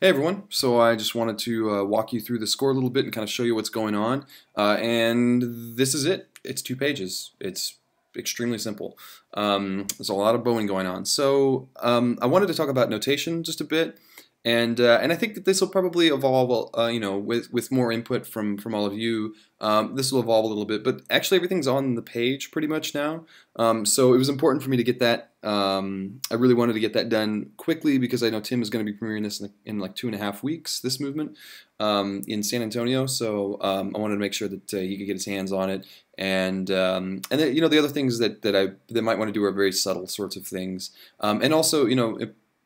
Hey everyone, so I just wanted to walk you through the score a little bit and kind of show you what's going on. And this is it. It's 2 pages. It's extremely simple. There's a lot of bowing going on. So I wanted to talk about notation just a bit, and I think that this will probably evolve, with more input from all of you. This will evolve a little bit, but actually everything's on the page pretty much now. So it was important for me to get that. I really wanted to get that done quickly because I know Tim is going to be premiering this in like 2.5 weeks. This movement in San Antonio, so I wanted to make sure that he could get his hands on it. And then, the other things that might want to do are very subtle sorts of things, and also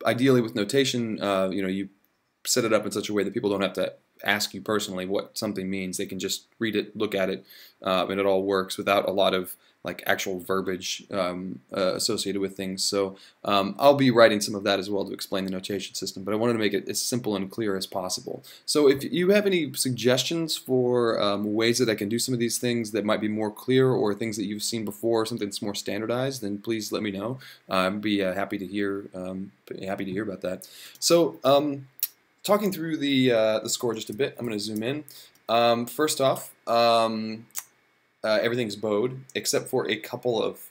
ideally with notation, you set it up in such a way that people don't have to ask you personally what something means. They can just read it, look at it, and it all works without a lot of like actual verbiage associated with things. So I'll be writing some of that as well to explain the notation system, but I wanted to make it as simple and clear as possible. So if you have any suggestions for ways that I can do some of these things that might be more clear, or things that you've seen before, something that's more standardized, then please let me know. I'd be happy to hear about that. So talking through the score just a bit, I'm going to zoom in. First off, everything's bowed except for a couple of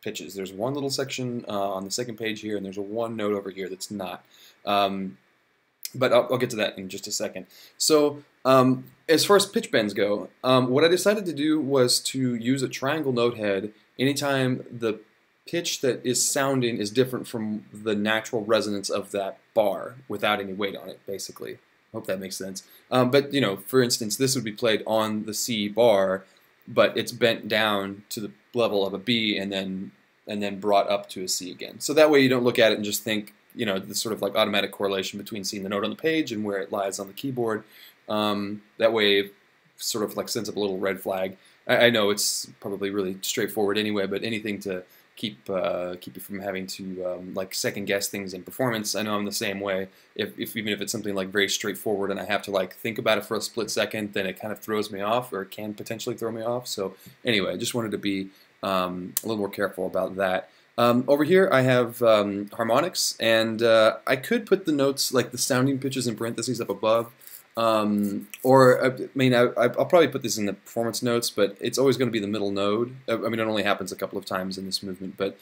pitches. There's one little section on the second page here, and there's a one note over here that's not. But I'll get to that in just a second. So as far as pitch bends go, what I decided to do was to use a triangle note head anytime the pitch that is sounding is different from the natural resonance of that bar without any weight on it, basically. Hope that makes sense. But for instance, this would be played on the C bar, but it's bent down to the level of a B and then brought up to a C again. So that way you don't look at it and just think, the sort of like automatic correlation between seeing the note on the page and where it lies on the keyboard. That way it sort of like sends up a little red flag. I know it's probably really straightforward anyway, but anything to keep you from having to like second guess things in performance. I know I'm the same way. Even if it's something like very straightforward and I have to like think about it for a split second, then it kind of throws me off, or it can potentially throw me off. So anyway, I just wanted to be a little more careful about that. Over here I have harmonics, and I could put the notes, like the sounding pitches, in parentheses up above. Or I mean, I'll probably put this in the performance notes, but it's always going to be the middle node. I mean, it only happens a couple of times in this movement, but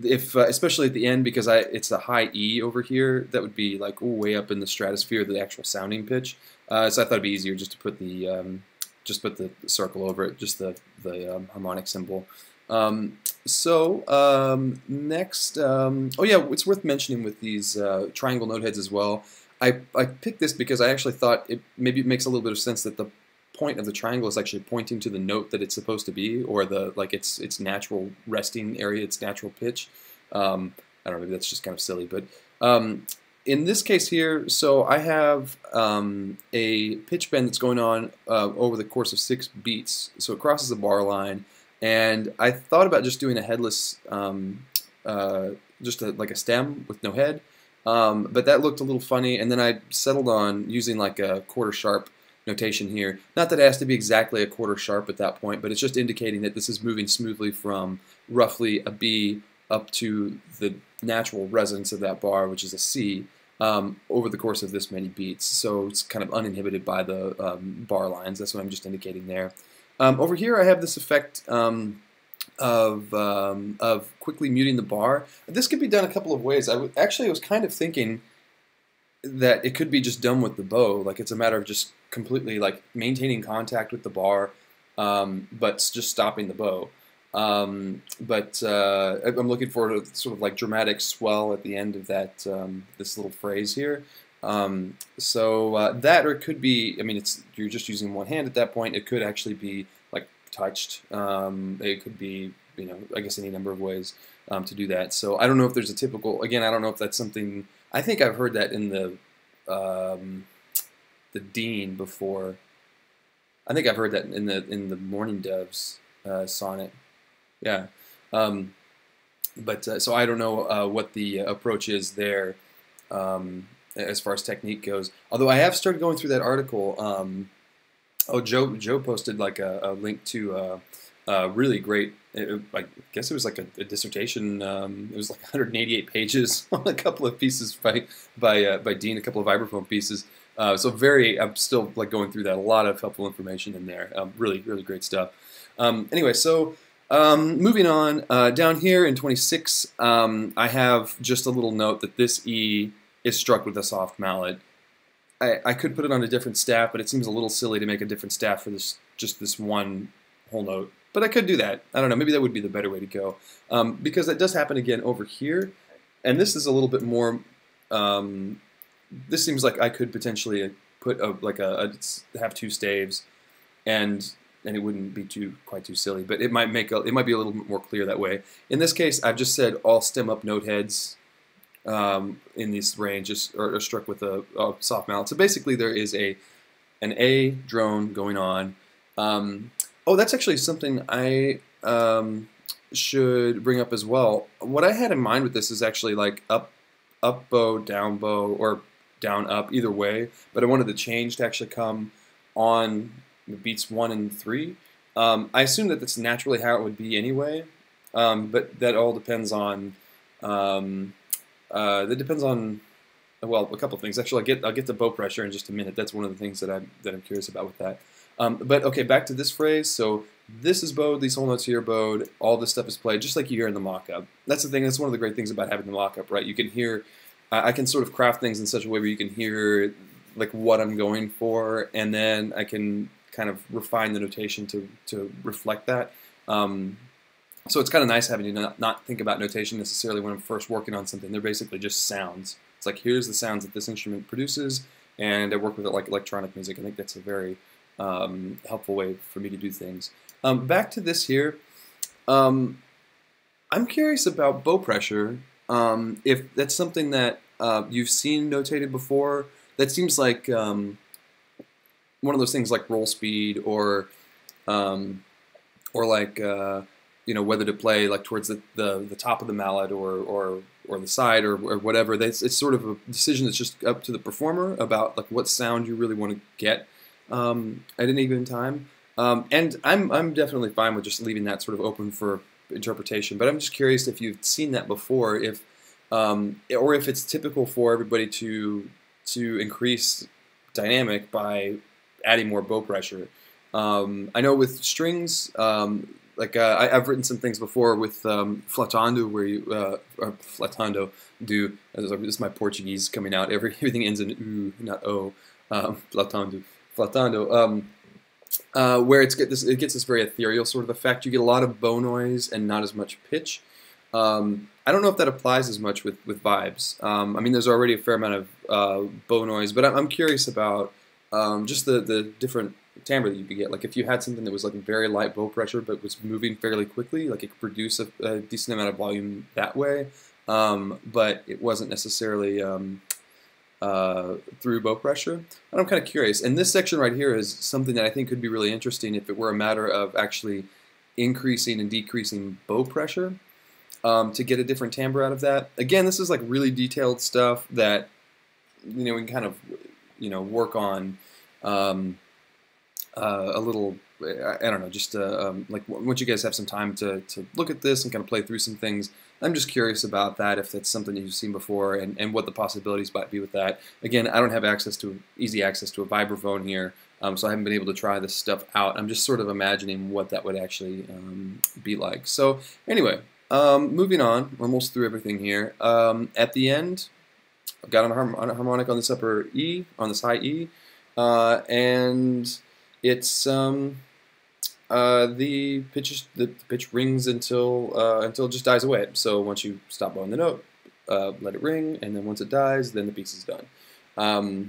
if especially at the end, because it's a high E over here, that would be like way up in the stratosphere, the actual sounding pitch. So I thought it'd be easier just to put the circle over it, just the harmonic symbol. Next, oh yeah, it's worth mentioning with these triangle note heads as well. I picked this because I actually thought maybe it makes a little bit of sense that the point of the triangle is actually pointing to the note that it's supposed to be, or its natural resting area, its natural pitch. I don't know, maybe that's just kind of silly, but in this case here, so I have a pitch bend that's going on over the course of 6 beats, so it crosses the bar line, and I thought about just doing a headless, like a stem with no head. But that looked a little funny, and then I settled on using like a quarter sharp notation here. Not that it has to be exactly a quarter sharp at that point, but it's just indicating that this is moving smoothly from roughly a B up to the natural resonance of that bar, which is a C, over the course of this many beats. So it's kind of uninhibited by the bar lines. That's what I'm just indicating there. Over here I have this effect of quickly muting the bar. This could be done a couple of ways. I was kind of thinking that it could be just done with the bow, like it's a matter of just completely like maintaining contact with the bar, but just stopping the bow. I'm looking for a sort of like dramatic swell at the end of that this little phrase here. That, or it could be, I mean, you're just using one hand at that point. It could actually be like touched. It could be, I guess any number of ways to do that. So I don't know if there's a typical, again, I don't know if that's something, I think I've heard that in the Dean before. I think I've heard that in the Morning Doves sonnet. Yeah. So I don't know what the approach is there as far as technique goes. Although I have started going through that article. Joe posted like a link to really great. I guess it was like a dissertation. It was like 188 pages on a couple of pieces by Dean, a couple of vibraphone pieces. So I'm still like going through that. A lot of helpful information in there. Really, really great stuff. Anyway, so moving on, down here in 26, I have just a little note that this E is struck with a soft mallet. I could put it on a different staff, but it seems a little silly to make a different staff for just this one whole note. But I could do that. I don't know. Maybe that would be the better way to go, because that does happen again over here, and this is a little bit more. This seems like I could potentially put have two staves, and it wouldn't be quite too silly. But it might be a little bit more clear that way. In this case, I've just said all stem up note heads in this range are struck with a soft mallet. So basically, there is an A drone going on. Oh, that's actually something I should bring up as well. What I had in mind with this is actually like up bow, or down up, either way. But I wanted the change to actually come on beats 1 and 3. I assume that that's naturally how it would be anyway. But that all depends on well, a couple of things. Actually, I'll get to bow pressure in just a minute. That's one of the things that I'm curious about with that. But okay, back to this phrase. So this is bowed, these whole notes here are bowed, all this stuff is played, just like you hear in the mock-up. That's the thing, that's one of the great things about having the mock-up, right? You can hear, I can sort of craft things in such a way where you can hear like what I'm going for, and then I can kind of refine the notation to reflect that. So it's kind of nice having to not think about notation necessarily when I'm first working on something. They're basically just sounds. It's like, here's the sounds that this instrument produces, and I work with it like electronic music. I think that's a very helpful way for me to do things. Back to this here, I'm curious about bow pressure, if that's something that you've seen notated before. That seems like one of those things like roll speed or like you know, whether to play like towards the top of the mallet or the side or whatever. It's sort of a decision that's just up to the performer about like what sound you really want to get at any given time. And I'm definitely fine with just leaving that sort of open for interpretation. But I'm just curious if you've seen that before, or if it's typical for everybody to increase dynamic by adding more bow pressure. I know with strings, I've written some things before with flatando, where you or flatando do. This is my Portuguese coming out. Everything ends in u, not o. Flatando, where it gets this very ethereal sort of effect. You get a lot of bow noise and not as much pitch. I don't know if that applies as much with vibes. I mean, there's already a fair amount of bow noise, but I'm curious about just the different timbre that you could get. Like if you had something that was like very light bow pressure but was moving fairly quickly, like it could produce a decent amount of volume that way, but it wasn't necessarily through bow pressure. And I'm kind of curious. And this section right here is something that I think could be really interesting if it were a matter of actually increasing and decreasing bow pressure to get a different timbre out of that. Again, this is like really detailed stuff that we can kind of work on a little. I don't know, just like once you guys have some time to look at this and kind of play through some things. I'm just curious about that, if that's something you've seen before, and what the possibilities might be with that. Again, I don't have easy access to a vibraphone here, so I haven't been able to try this stuff out. I'm just sort of imagining what that would actually be like. So anyway, moving on, we're almost through everything here. At the end, I've got a harmonic on this upper E, on this high E, and it's the pitch rings until it just dies away. So once you stop blowing the note, let it ring, and then once it dies, then the piece is done.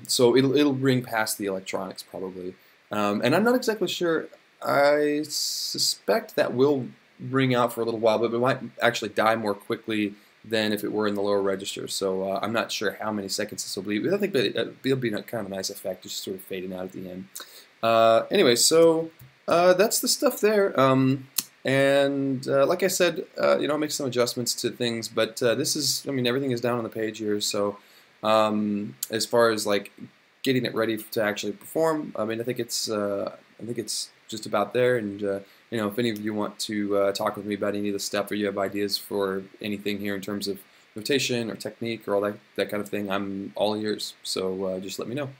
So it'll ring past the electronics probably, and I'm not exactly sure. I suspect that will ring out for a little while, but it might actually die more quickly than if it were in the lower register. So I'm not sure how many seconds this will be. I think it'll be kind of a nice effect, just sort of fading out at the end. Anyway, so that's the stuff there. And like I said, I'll make some adjustments to things, but this is, I mean, everything is down on the page here. So as far as like getting it ready to actually perform, I mean, I think it's just about there, and if any of you want to talk with me about any of the stuff, or you have ideas for anything here in terms of notation or technique or all that kind of thing, I'm all ears. So just let me know.